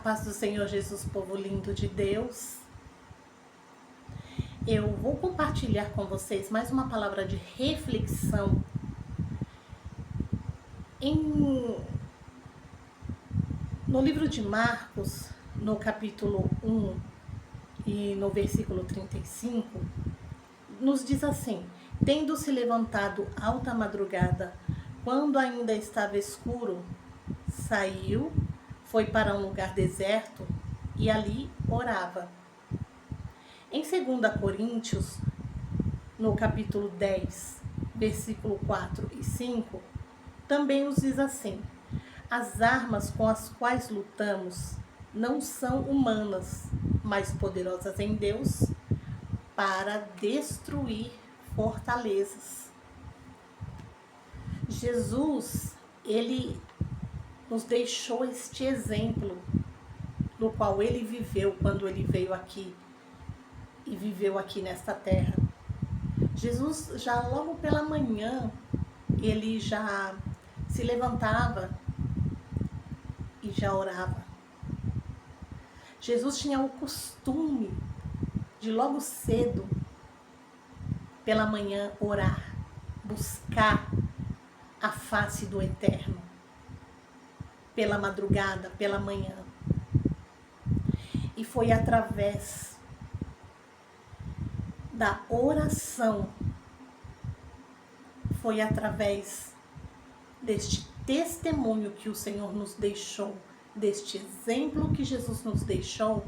paz do Senhor Jesus, povo lindo de Deus. Eu vou compartilhar com vocês mais uma palavra de reflexão no livro de Marcos, no capítulo 1 e no versículo 35, nos diz assim: tendo se levantado alta madrugada, quando ainda estava escuro, saiu, foi para um lugar deserto e ali orava. Em 2 Coríntios, no capítulo 10, versículo 4 e 5, também nos diz assim: as armas com as quais lutamos não são humanas, mas poderosas em Deus para destruir fortalezas. Jesus, ele nos deixou este exemplo no qual ele viveu quando ele veio aqui e viveu aqui nesta terra. Jesus, já logo pela manhã, ele já se levantava e já orava. Jesus tinha o costume de logo cedo, pela manhã, orar, buscar a face do Eterno, pela madrugada, pela manhã. E foi através da oração, foi através deste testemunho que o Senhor nos deixou, deste exemplo que Jesus nos deixou,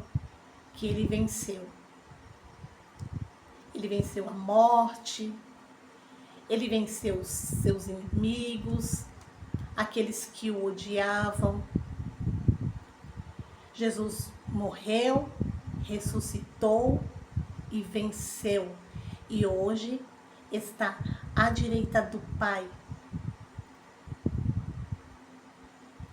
que ele venceu. Ele venceu a morte, ele venceu os seus inimigos, aqueles que o odiavam. Jesus morreu, ressuscitou e venceu. E hoje está à direita do Pai,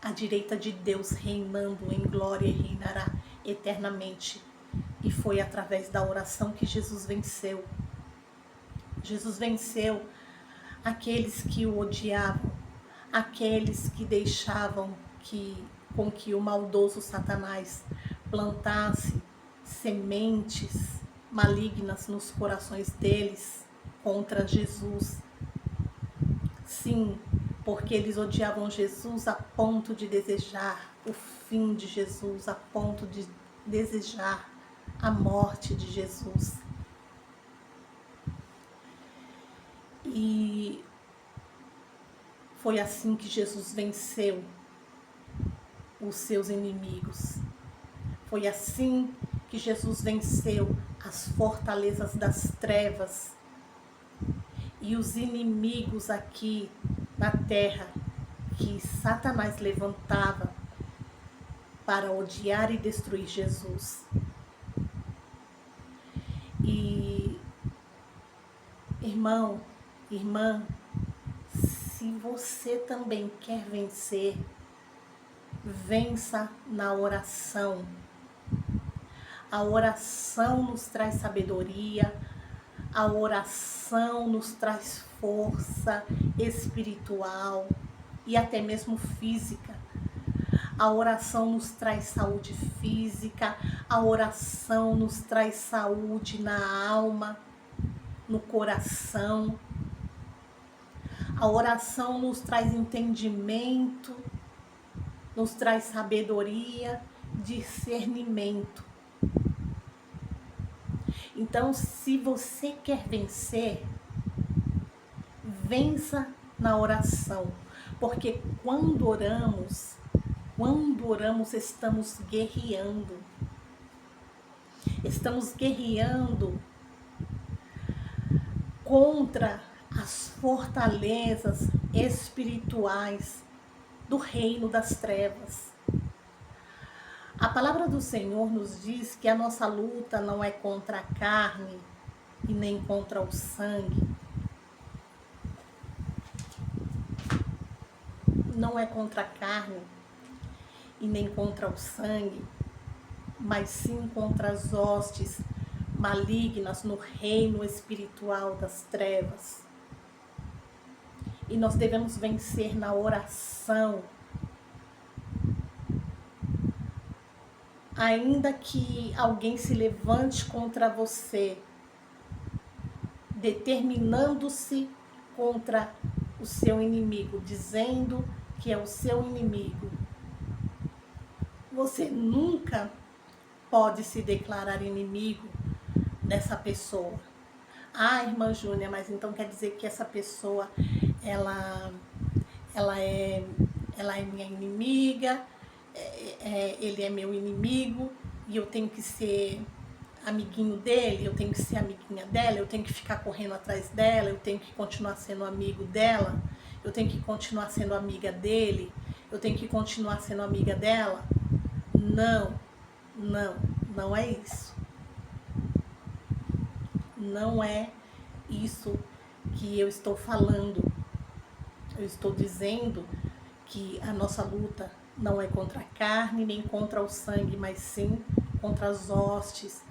à direita de Deus, reinando em glória, e reinará eternamente. E foi através da oração que Jesus venceu. Jesus venceu aqueles que o odiavam, aqueles que deixavam com que o maldoso Satanás plantasse sementes malignas nos corações deles contra Jesus. Sim, porque eles odiavam Jesus a ponto de desejar o fim de Jesus, a ponto de desejar a morte de Jesus. E foi assim que Jesus venceu os seus inimigos. Foi assim que Jesus venceu as fortalezas das trevas e os inimigos aqui na terra que Satanás levantava para odiar e destruir Jesus. E, irmão, irmã, se você também quer vencer, vença na oração. A oração nos traz sabedoria, a oração nos traz força espiritual e até mesmo física. A oração nos traz saúde física, a oração nos traz saúde na alma, no coração. A oração nos traz entendimento, nos traz sabedoria, discernimento. Então, se você quer vencer, vença na oração, porque quando oramos, estamos guerreando. Estamos guerreando contra as fortalezas espirituais do reino das trevas. A palavra do Senhor nos diz que a nossa luta não é contra a carne e nem contra o sangue. Não é contra a carne e nem contra o sangue, mas sim contra as hostes malignas no reino espiritual das trevas. E nós devemos vencer na oração, Ainda que alguém se levante contra você, determinando-se contra o seu inimigo, dizendo que é o seu inimigo, você nunca pode se declarar inimigo dessa pessoa. Ah, irmã Júnia, mas então quer dizer que essa pessoa, ela, ela, é, ela é minha inimiga, ele é meu inimigo e eu tenho que ser amiguinho dele, eu tenho que ser amiguinha dela, eu tenho que ficar correndo atrás dela, eu tenho que continuar sendo amigo dela, eu tenho que continuar sendo amiga dele, eu tenho que continuar sendo amiga dela. Não, não é isso. Não é isso que eu estou falando. Eu estou dizendo que a nossa luta não é contra a carne nem contra o sangue, mas sim contra as hostes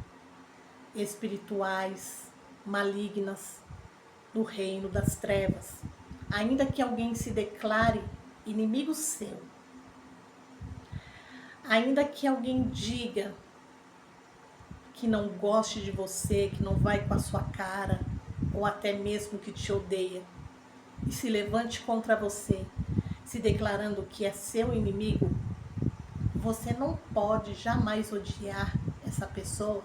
espirituais malignas do reino das trevas. Ainda que alguém se declare inimigo seu, ainda que alguém diga que não goste de você, que não vai com a sua cara, ou até mesmo que te odeia, e se levante contra você, se declarando que é seu inimigo, você não pode jamais odiar essa pessoa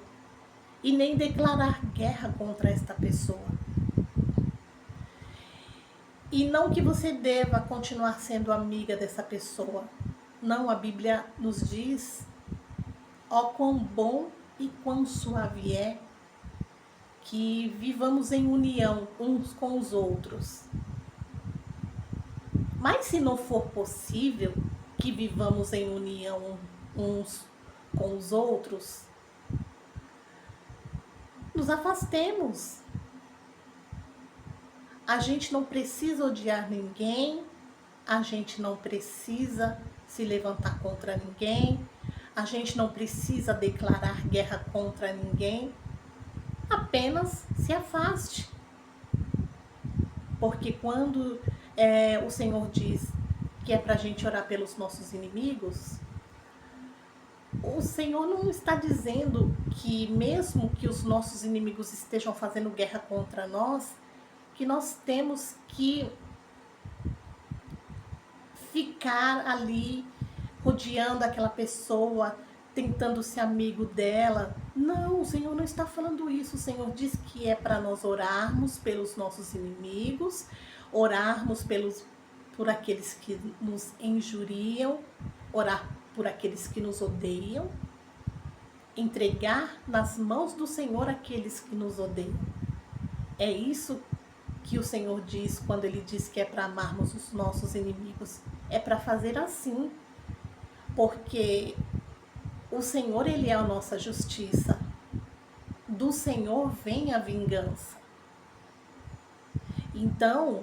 e nem declarar guerra contra esta pessoa. E não que você deva continuar sendo amiga dessa pessoa. Não, a Bíblia nos diz: ó quão bom e quão suave é que vivamos em união uns com os outros. Mas se não for possível que vivamos em união uns com os outros, nos afastemos. A gente não precisa odiar ninguém, a gente não precisa se levantar contra ninguém, a gente não precisa declarar guerra contra ninguém, apenas se afaste. Porque quando o Senhor diz que é para a gente orar pelos nossos inimigos, o Senhor não está dizendo que mesmo que os nossos inimigos estejam fazendo guerra contra nós, que nós temos que ficar ali rodeando aquela pessoa, tentando ser amigo dela. Não, o Senhor não está falando isso. O Senhor diz que é para nós orarmos pelos nossos inimigos, orarmos por aqueles que nos injuriam, orar por aqueles que nos odeiam, entregar nas mãos do Senhor aqueles que nos odeiam. É isso que o Senhor diz quando Ele diz que é para amarmos os nossos inimigos. É para fazer assim, porque o Senhor, Ele é a nossa justiça. Do Senhor vem a vingança. Então,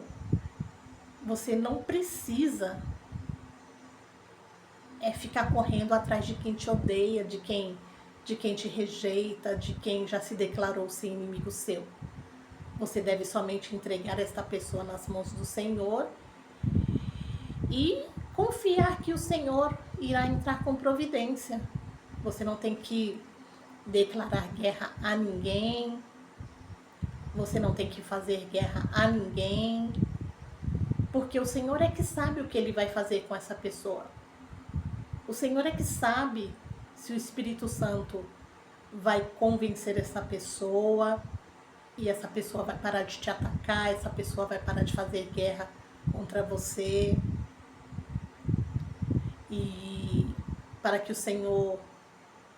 você não precisa ficar correndo atrás de quem te odeia, de quem te rejeita, de quem já se declarou ser inimigo seu. Você deve somente entregar esta pessoa nas mãos do Senhor e confiar que o Senhor irá entrar com providência. Você não tem que declarar guerra a ninguém, você não tem que fazer guerra a ninguém, porque o Senhor é que sabe o que Ele vai fazer com essa pessoa. O Senhor é que sabe se o Espírito Santo vai convencer essa pessoa e essa pessoa vai parar de te atacar, essa pessoa vai parar de fazer guerra contra você. E para que o Senhor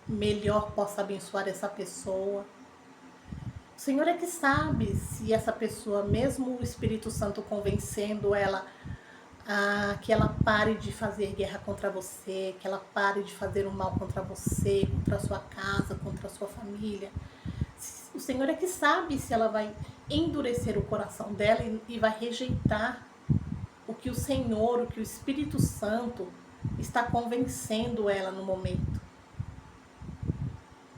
melhor possa abençoar essa pessoa. O Senhor é que sabe se essa pessoa, mesmo o Espírito Santo convencendo ela que ela pare de fazer guerra contra você, que ela pare de fazer o mal contra você, contra a sua casa, contra a sua família. O Senhor é que sabe se ela vai endurecer o coração dela e vai rejeitar o que o Senhor, o que o Espírito Santo está convencendo ela no momento.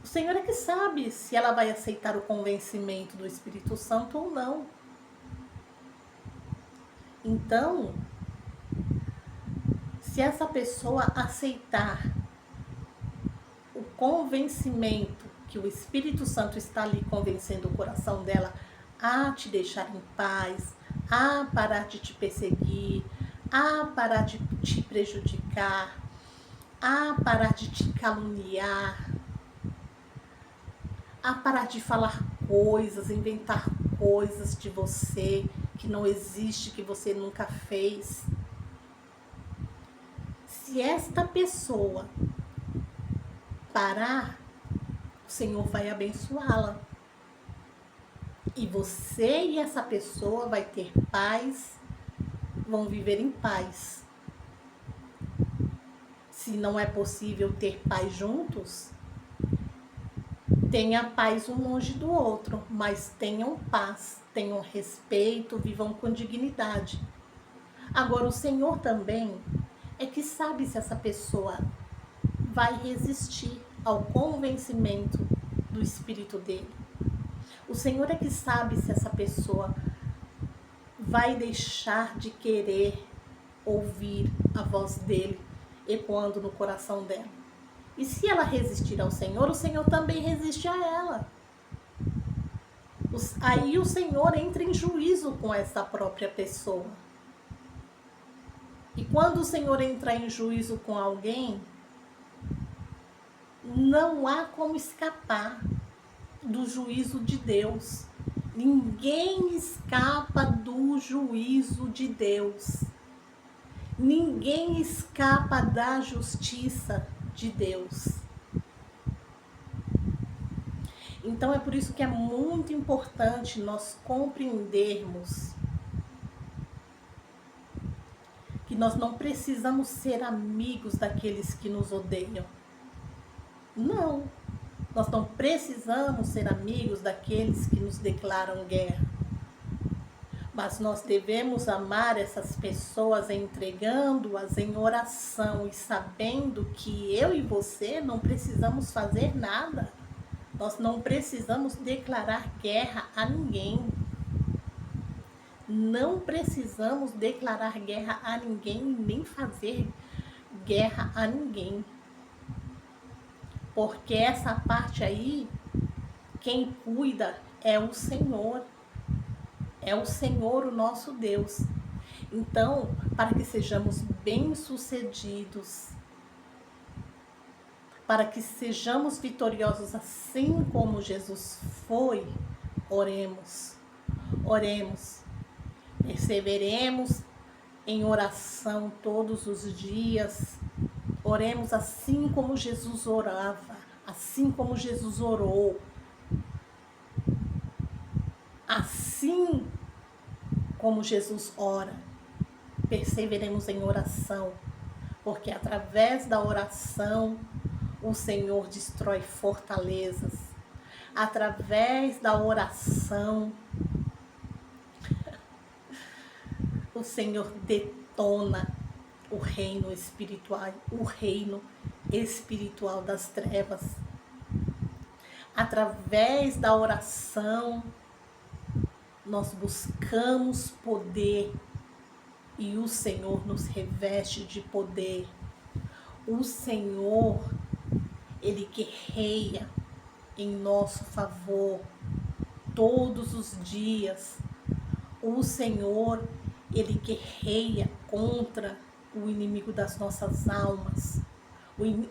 O Senhor é que sabe se ela vai aceitar o convencimento do Espírito Santo ou não. Então, se essa pessoa aceitar o convencimento, que o Espírito Santo está ali convencendo o coração dela a te deixar em paz, a parar de te perseguir, a parar de te prejudicar, a parar de te caluniar, a parar de falar coisas, inventar coisas de você que não existe, que você nunca fez. Se esta pessoa parar, o Senhor vai abençoá-la. E você e essa pessoa vai ter paz, vão viver em paz. Se não é possível ter paz juntos, tenha paz um longe do outro, mas tenham paz, tenham respeito, vivam com dignidade. Agora, o Senhor também é que sabe se essa pessoa vai resistir ao convencimento do Espírito dele. O Senhor é que sabe se essa pessoa vai deixar de querer ouvir a voz dele ecoando no coração dela. E se ela resistir ao Senhor, o Senhor também resiste a ela. Aí o Senhor entra em juízo com essa própria pessoa. E quando o Senhor entra em juízo com alguém, não há como escapar do juízo de Deus. Ninguém escapa do juízo de Deus. Ninguém escapa da justiça de Deus. Então é por isso que é muito importante nós compreendermos que nós não precisamos ser amigos daqueles que nos odeiam. Não, nós não precisamos ser amigos daqueles que nos declaram guerra. Mas nós devemos amar essas pessoas entregando-as em oração e sabendo que eu e você não precisamos fazer nada. Nós não precisamos declarar guerra a ninguém. Não precisamos declarar guerra a ninguém, nem fazer guerra a ninguém. Porque essa parte aí, quem cuida é o Senhor. É o Senhor, o nosso Deus. Então, para que sejamos bem-sucedidos, para que sejamos vitoriosos assim como Jesus foi, oremos. Oremos. Perseveremos em oração todos os dias. Oremos assim como Jesus orava, assim como Jesus orou. Assim como Jesus ora, perseveremos em oração, porque através da oração o Senhor destrói fortalezas. Através da oração o Senhor detona o reino espiritual das trevas. Através da oração nós buscamos poder e o Senhor nos reveste de poder. O Senhor, Ele guerreia em nosso favor todos os dias. O Senhor, Ele guerreia contra o inimigo das nossas almas.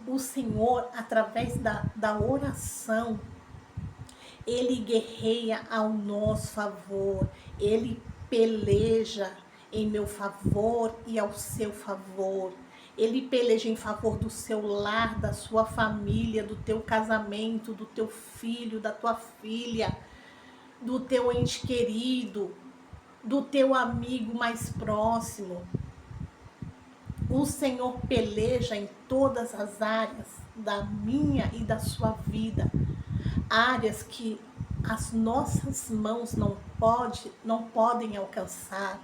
O Senhor, através da oração, Ele guerreia ao nosso favor. Ele peleja em meu favor e ao seu favor. Ele peleja em favor do seu lar, da sua família, do teu casamento, do teu filho, da tua filha, do teu ente querido, do teu amigo mais próximo. O Senhor peleja em todas as áreas da minha e da sua vida. Áreas que as nossas mãos não podem alcançar.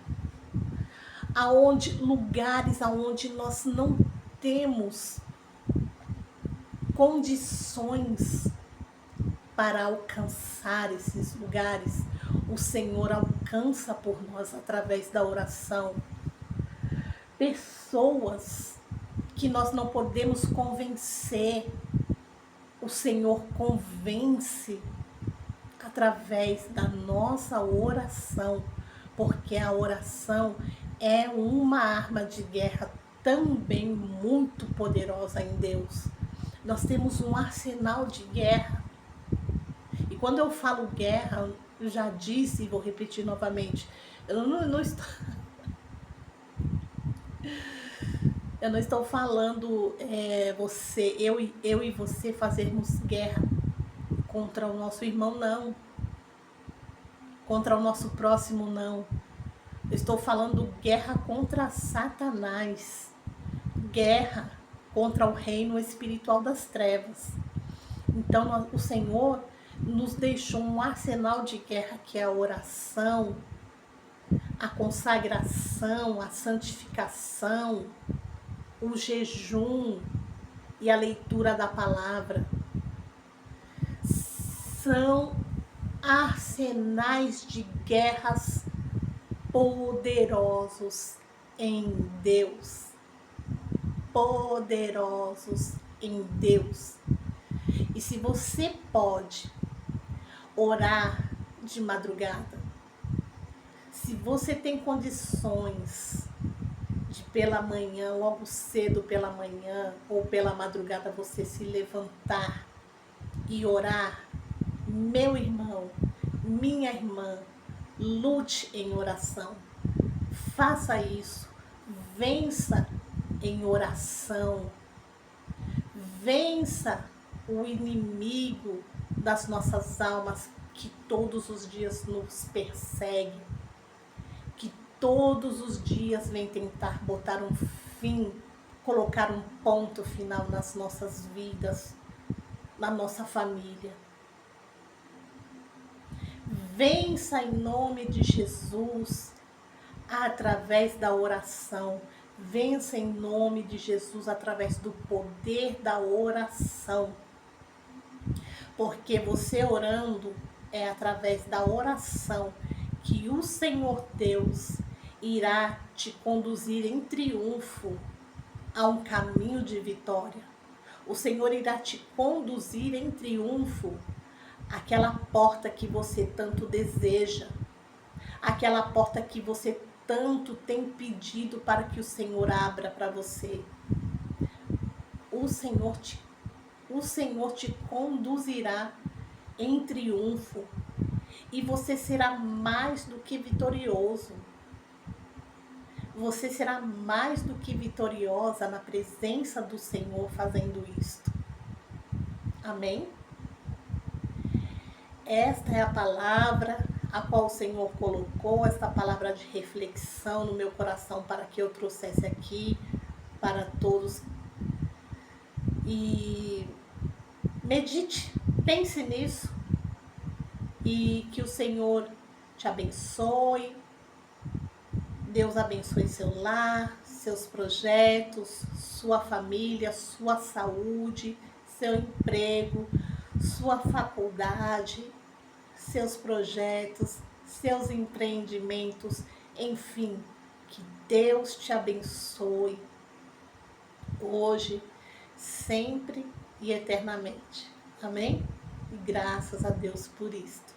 Lugares aonde nós não temos condições para alcançar esses lugares. O Senhor alcança por nós através da oração. Pessoas que nós não podemos convencer, o o Senhor convence através da nossa oração, porque a oração é uma arma de guerra também muito poderosa em Deus. Nós temos um arsenal de guerra. E quando eu falo guerra, eu já disse e vou repetir novamente, eu não estou... Eu não estou falando eu e você fazermos guerra contra o nosso irmão, não. Contra o nosso próximo, não. Eu estou falando guerra contra Satanás. Guerra contra o reino espiritual das trevas. Então, o Senhor nos deixou um arsenal de guerra que é a oração, a consagração, a santificação, o jejum e a leitura da palavra. São arsenais de guerras poderosos em Deus. Poderosos em Deus. E se você pode orar de madrugada, se você tem condições de pela manhã, logo cedo pela manhã ou pela madrugada você se levantar e orar, meu irmão, minha irmã, lute em oração. Faça isso. Vença em oração. Vença o inimigo das nossas almas que todos os dias nos persegue, que todos os dias vem tentar botar um fim, colocar um ponto final nas nossas vidas, na nossa família. Vença em nome de Jesus através da oração. Vença em nome de Jesus através do poder da oração. Porque você orando é através da oração que o Senhor Deus irá te conduzir em triunfo a um caminho de vitória. O Senhor irá te conduzir em triunfo àquela porta que você tanto deseja, aquela porta que você tanto tem pedido para que o Senhor abra para você. O Senhor te conduzirá em triunfo e você será mais do que vitorioso. Você será mais do que vitoriosa na presença do Senhor fazendo isto. Amém? Esta é a palavra a qual o Senhor colocou, esta palavra de reflexão no meu coração para que eu trouxesse aqui para todos. E medite, pense nisso e que o Senhor te abençoe. Deus abençoe seu lar, seus projetos, sua família, sua saúde, seu emprego, sua faculdade, seus projetos, seus empreendimentos, enfim, que Deus te abençoe hoje, sempre e eternamente. Amém? E graças a Deus por isto.